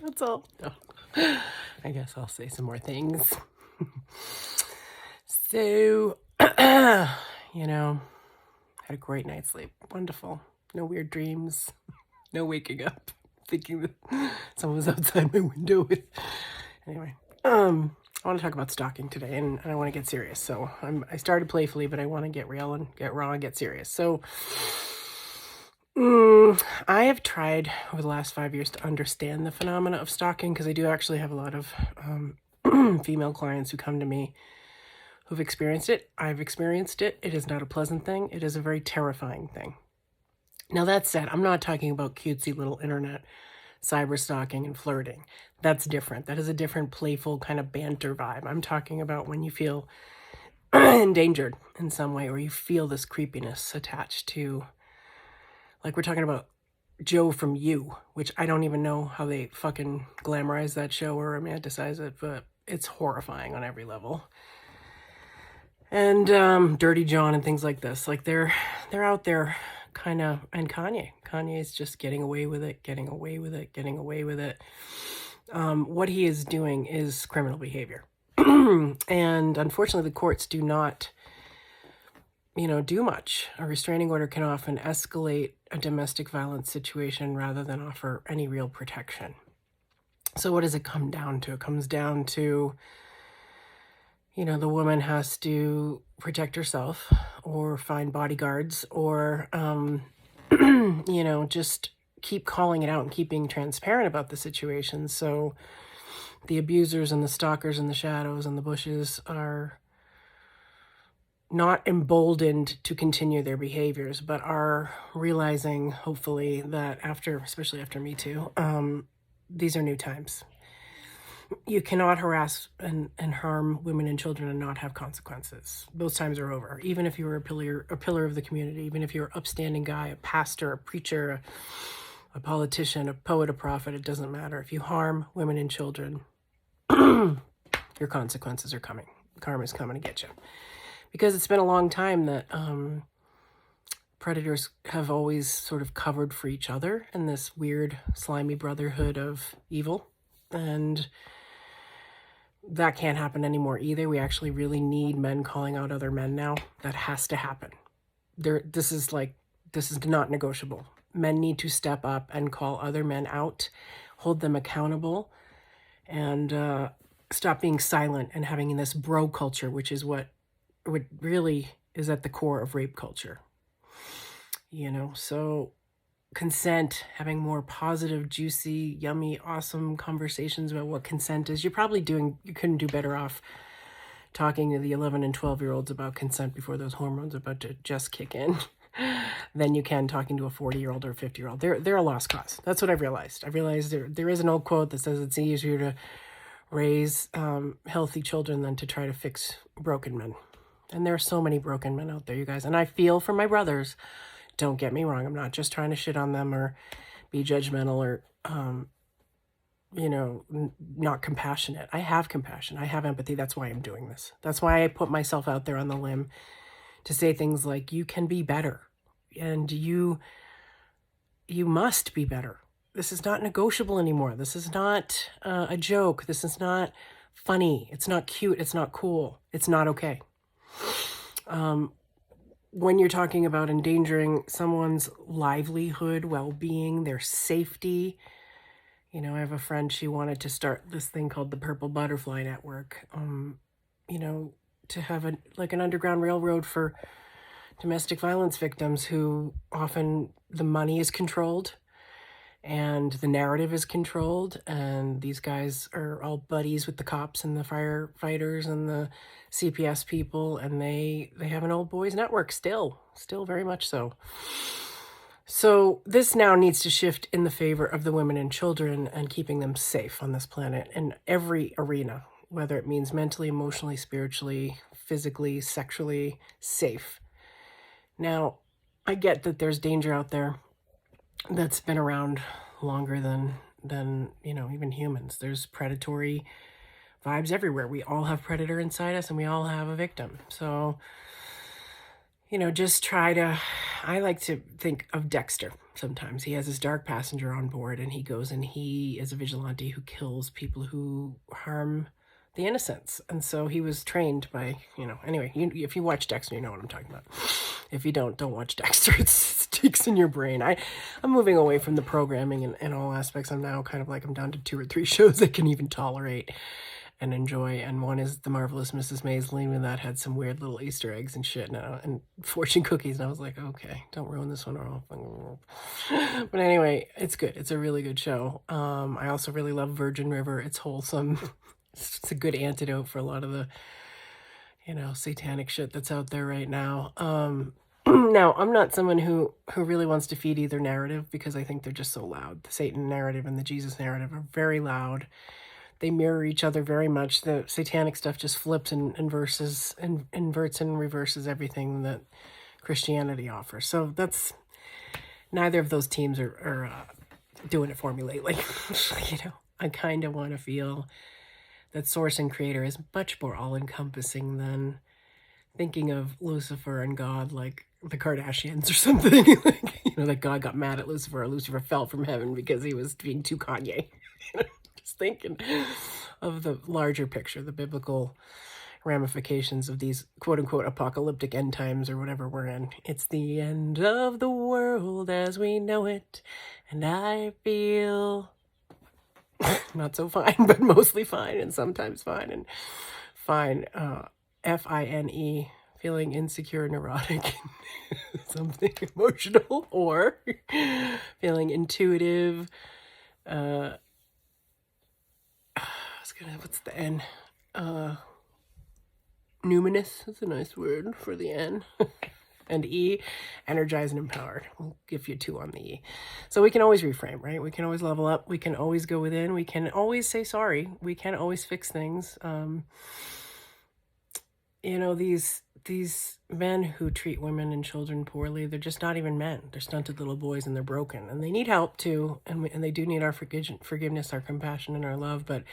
That's all. No. I guess I'll say some more things. So, you know, had a great night's sleep. Wonderful. No weird dreams. No waking up thinking that someone was outside my window with. Anyway, I want to talk about stalking today, and I want to get serious. So I started playfully, but I want to get real and get raw and get serious. So I have tried over the last 5 years to understand the phenomena of stalking, because I do actually have a lot of female clients who come to me who've experienced it. I've experienced it. It is not a pleasant thing. It is a very terrifying thing. Now, that said, I'm not talking about cutesy little internet cyber stalking and flirting. That's different. That is a different playful kind of banter vibe. I'm talking about when you feel endangered in some way, or you feel this creepiness attached to, like we're talking about Joe from You, which I don't even know how they fucking glamorize that show or romanticize it, but it's horrifying on every level. And Dirty John and things like this. Like they're out there kind of, and Kanye's just getting away with it. What he is doing is criminal behavior. And unfortunately, the courts do not, do much. A restraining order can often escalate a domestic violence situation rather than offer any real protection. So what does it come down to? It comes down to, the woman has to protect herself or find bodyguards or, just keep calling it out and keep being transparent about the situation. So the abusers and the stalkers in the shadows and the bushes are not emboldened to continue their behaviors, but are realizing, hopefully, that especially after Me Too, these are new times. You cannot harass and harm women and children and not have consequences. Those times are over. Even if you were a pillar of the community, even if you're an upstanding guy, a pastor, a preacher, a politician, a poet, a prophet, it doesn't matter. If you harm women and children, your consequences are coming. Karma's coming to get you. Because it's been a long time that predators have always sort of covered for each other in this weird, slimy brotherhood of evil. And that can't happen anymore either. We actually really need men calling out other men now. That has to happen. This is not negotiable. Men need to step up and call other men out, hold them accountable, and stop being silent and having this bro culture, which is what really is at the core of rape culture. So consent, having more positive, juicy, yummy, awesome conversations about what consent is. You couldn't do better off talking to the 11 and 12-year-olds about consent before those hormones are about to just kick in than you can talking to a 40-year-old or a 50-year-old. They're a lost cause. That's what I've realized. I've realized there is an old quote that says it's easier to raise healthy children than to try to fix broken men. And there are so many broken men out there, you guys. And I feel for my brothers. Don't get me wrong. I'm not just trying to shit on them or be judgmental or, not compassionate. I have compassion. I have empathy. That's why I'm doing this. That's why I put myself out there on the limb to say things like, you can be better. And you must be better. This is not negotiable anymore. This is not a joke. This is not funny. It's not cute. It's not cool. It's not okay. When you're talking about endangering someone's livelihood, well-being, their safety, I have a friend, she wanted to start this thing called the Purple Butterfly Network, to have an underground railroad for domestic violence victims who often the money is controlled and the narrative is controlled, and these guys are all buddies with the cops and the firefighters and the CPS people, and they have an old boys network still very much so. So this now needs to shift in the favor of the women and children and keeping them safe on this planet in every arena, whether it means mentally, emotionally, spiritually, physically, sexually safe. Now, I get that there's danger out there that's been around longer than even humans. There's predatory vibes everywhere. We all have predator inside us, and we all have a victim. So, just try to, I like to think of Dexter sometimes. He has his dark passenger on board and he goes and he is a vigilante who kills people who harm the innocents. And so he was trained by, anyway, if you watch Dexter, you know what I'm talking about. If you don't watch Dexter. It sticks in your brain. I'm moving away from the programming in all aspects. I'm now kind of like I'm down to 2 or 3 shows I can even tolerate and enjoy. And one is The Marvelous Mrs. Maisel, and that had some weird little Easter eggs and shit now, and fortune cookies. And I was like, okay, don't ruin this one or I'll. But anyway, it's good. It's a really good show. I also really love Virgin River. It's wholesome. It's a good antidote for a lot of the, satanic shit that's out there right now. Now, I'm not someone who really wants to feed either narrative because I think they're just so loud. The Satan narrative and the Jesus narrative are very loud. They mirror each other very much. The satanic stuff just flips and inverts and reverses everything that Christianity offers. So that's, neither of those teams are doing it for me lately. I kind of want to feel that source and creator is much more all-encompassing than thinking of Lucifer and God like the Kardashians or something. That God got mad at Lucifer, or Lucifer fell from heaven because he was being too Kanye. Just thinking of the larger picture, the biblical ramifications of these quote-unquote apocalyptic end times or whatever we're in. It's the end of the world as we know it, and I feel not so fine, but mostly fine, and sometimes fine, and fine, F-I-N-E, feeling insecure, neurotic, something emotional, or feeling intuitive, what's the N? Numinous is a nice word for the N. And E, energized and empowered. We'll give you 2 on the E. So we can always reframe, right? We can always level up. We can always go within. We can always say sorry. We can always fix things. These men who treat women and children poorly, they're just not even men. They're stunted little boys and they're broken. And they need help too. And they do need our forgiveness, our compassion, and our love. But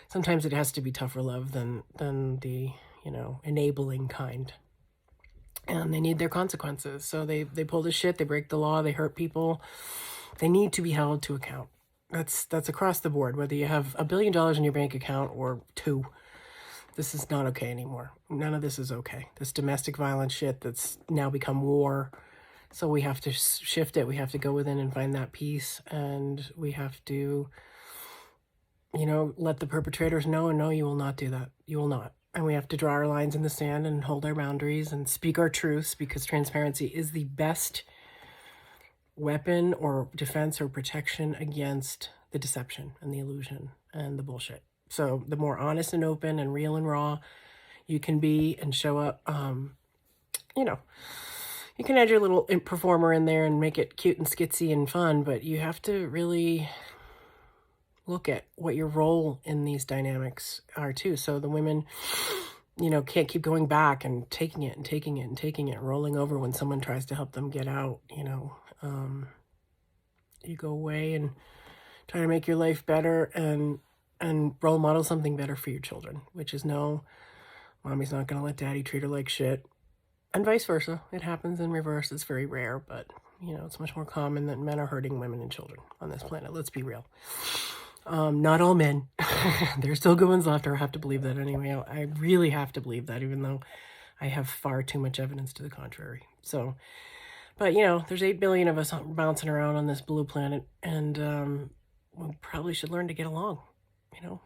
sometimes it has to be tougher love than the, enabling kind. And they need their consequences. So they pull the shit, they break the law, they hurt people. They need to be held to account. That's across the board, whether you have $1 billion in your bank account or 2. This is not okay anymore. None of this is okay. This domestic violence shit that's now become war. So we have to shift it. We have to go within and find that peace. And we have to, let the perpetrators know, and no, you will not do that. You will not. And we have to draw our lines in the sand and hold our boundaries and speak our truths, because transparency is the best weapon or defense or protection against the deception and the illusion and the bullshit. So the more honest and open and real and raw you can be and show up, you can add your little performer in there and make it cute and skitsy and fun, but you have to really look at what your role in these dynamics are too. So the women, can't keep going back and taking it and taking it and taking it, rolling over when someone tries to help them get out. You go away and try to make your life better and role model something better for your children, which is no, mommy's not going to let daddy treat her like shit, and vice versa. It happens in reverse. It's very rare, but it's much more common that men are hurting women and children on this planet. Let's be real. Not all men. There's still good ones left, or I have to believe that anyway. I really have to believe that, even though I have far too much evidence to the contrary. So, but there's 8 billion of us bouncing around on this blue planet, and we probably should learn to get along.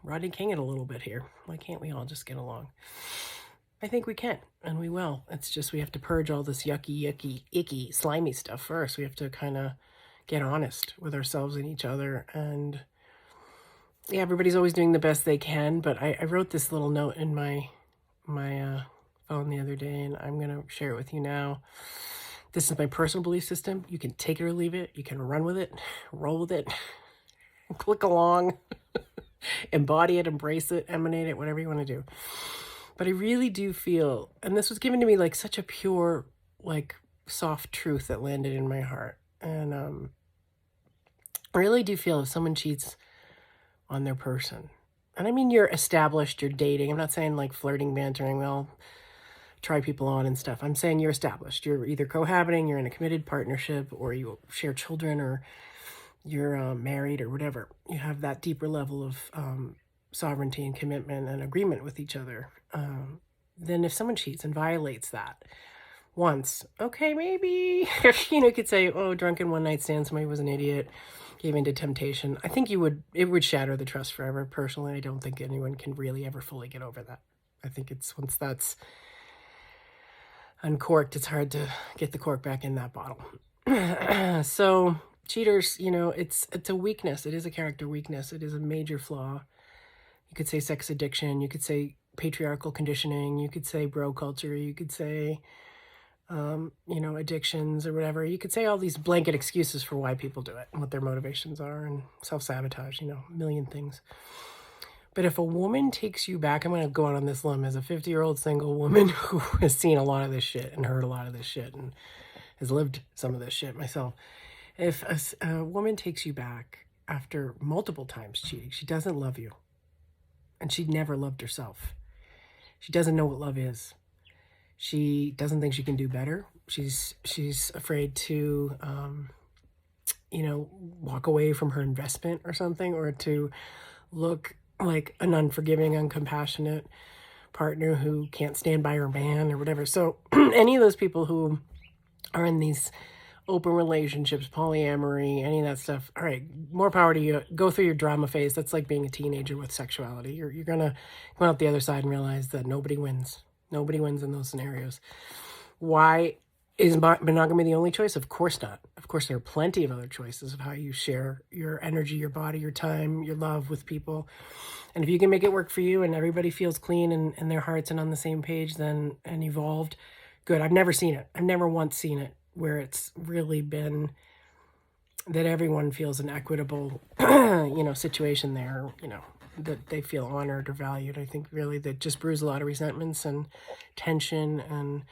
Rodney King it a little bit here. Why can't we all just get along? I think we can, and we will. It's just we have to purge all this yucky, icky, slimy stuff first. We have to kind of get honest with ourselves and each other. And yeah, everybody's always doing the best they can, but I wrote this little note in my phone the other day, and I'm going to share it with you now. This is my personal belief system. You can take it or leave it. You can run with it, roll with it, click along, embody it, embrace it, emanate it, whatever you want to do. But I really do feel, and this was given to me like such a pure, like soft truth that landed in my heart. And I really do feel if someone cheats on their person, and I mean you're established, you're dating. I'm not saying like flirting, bantering. Well, try people on and stuff. I'm saying you're established. You're either cohabiting, you're in a committed partnership, or you share children, or you're married, or whatever. You have that deeper level of sovereignty and commitment and agreement with each other. Then if someone cheats and violates that once, okay, maybe, you could say, oh, drunken one night stand, somebody was an idiot, gave into temptation. I think it would shatter the trust forever. Personally, I don't think anyone can really ever fully get over that. I think it's once that's uncorked, it's hard to get the cork back in that bottle. So cheaters, it's a weakness. It is a character weakness. It is a major flaw. You could say sex addiction. You could say patriarchal conditioning. You could say bro culture. You could say, addictions or whatever. You could say all these blanket excuses for why people do it and what their motivations are, and self-sabotage, a million things. But if a woman takes you back, I'm going to go out on this limb as a 50-year-old single woman who has seen a lot of this shit and heard a lot of this shit and has lived some of this shit myself. If a woman takes you back after multiple times cheating, she doesn't love you. And she never loved herself. She doesn't know what love is. She doesn't think she can do better. She's afraid to, walk away from her investment or something, or to look like an unforgiving, uncompassionate partner who can't stand by her man or whatever. So any of those people who are in these open relationships, polyamory, any of that stuff, all right, more power to you. Go through your drama phase. That's like being a teenager with sexuality. You're going to come out the other side and realize that nobody wins. Nobody wins in those scenarios. Why is monogamy the only choice? Of course not. Of course, there are plenty of other choices of how you share your energy, your body, your time, your love with people. And if you can make it work for you and everybody feels clean and in their hearts and on the same page and evolved, good. I've never seen it. I've never once seen it where it's really been that everyone feels an equitable, situation there, that they feel honored or valued. I think really that just brews a lot of resentments and tension and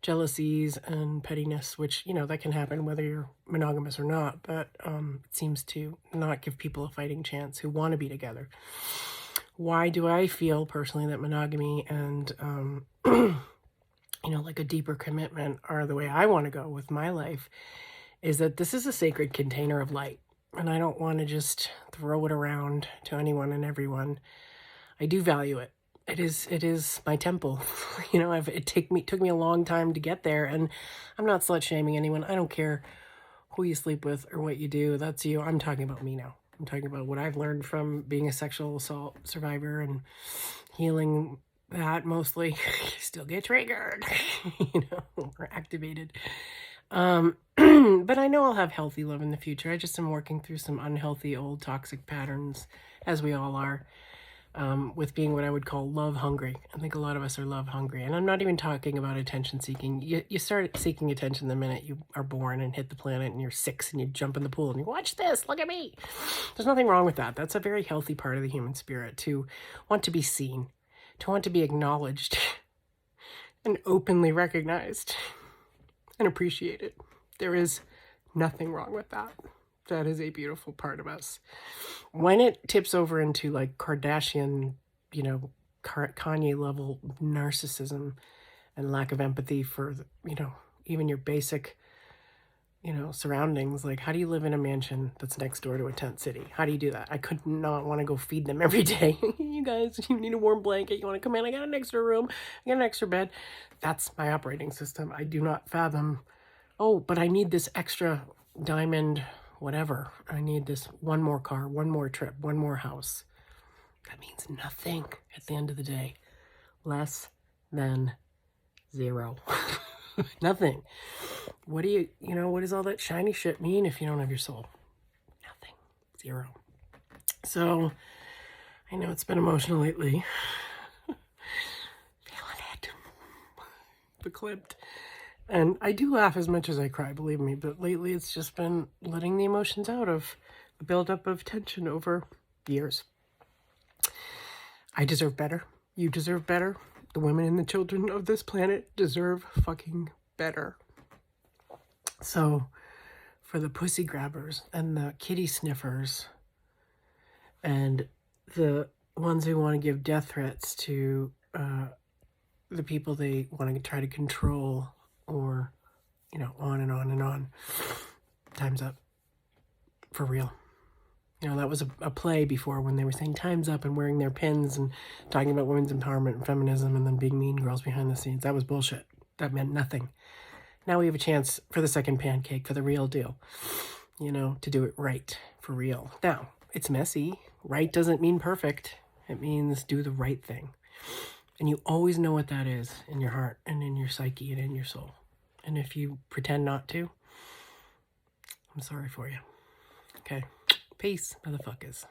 jealousies and pettiness, which, that can happen whether you're monogamous or not, but it seems to not give people a fighting chance who want to be together. Why do I feel personally that monogamy and, like a deeper commitment are the way I want to go with my life, is that this is a sacred container of light. And I don't want to just throw it around to anyone and everyone. I do value it. It is my temple. It took me a long time to get there, and I'm not slut shaming anyone. I don't care who you sleep with or what you do. That's you. I'm talking about me now. I'm talking about what I've learned from being a sexual assault survivor and healing that mostly. Still get triggered, or activated. But I know I'll have healthy love in the future. I just am working through some unhealthy old toxic patterns, as we all are, with being what I would call love hungry. I think a lot of us are love hungry. And I'm not even talking about attention seeking. You start seeking attention the minute you are born and hit the planet and you're 6 and you jump in the pool and you watch this, look at me. There's nothing wrong with that. That's a very healthy part of the human spirit, to want to be seen, to want to be acknowledged and openly recognized and appreciated. There is nothing wrong with that. That is a beautiful part of us. When it tips over into like Kardashian, Kanye level narcissism and lack of empathy for, even your basic, surroundings. Like, how do you live in a mansion that's next door to a tent city? How do you do that? I could not want to go feed them every day. You guys, you need a warm blanket. You want to come in? I got an extra room. I got an extra bed. That's my operating system. I do not fathom, oh, but I need this extra diamond, whatever. I need this one more car, one more trip, one more house. That means nothing at the end of the day. Less than zero. Nothing. What what does all that shiny shit mean if you don't have your soul? Nothing. Zero. So, I know it's been emotional lately. Feeling it. Beclipped. And I do laugh as much as I cry, believe me, but lately it's just been letting the emotions out of the buildup of tension over years. I deserve better. You deserve better. The women and the children of this planet deserve fucking better. So, for the pussy grabbers and the kitty sniffers and the ones who want to give death threats to the people they want to try to control, or, you know, on and on and on. Time's up. For real. You know, that was a play before when they were saying time's up and wearing their pins and talking about women's empowerment and feminism and then being mean girls behind the scenes. That was bullshit. That meant nothing. Now we have a chance for the second pancake, for the real deal, you know, to do it right, for real. Now, it's messy. Right doesn't mean perfect. It means do the right thing. And you always know what that is in your heart and in your psyche and in your soul. And if you pretend not to, I'm sorry for you. Okay. Peace, motherfuckers.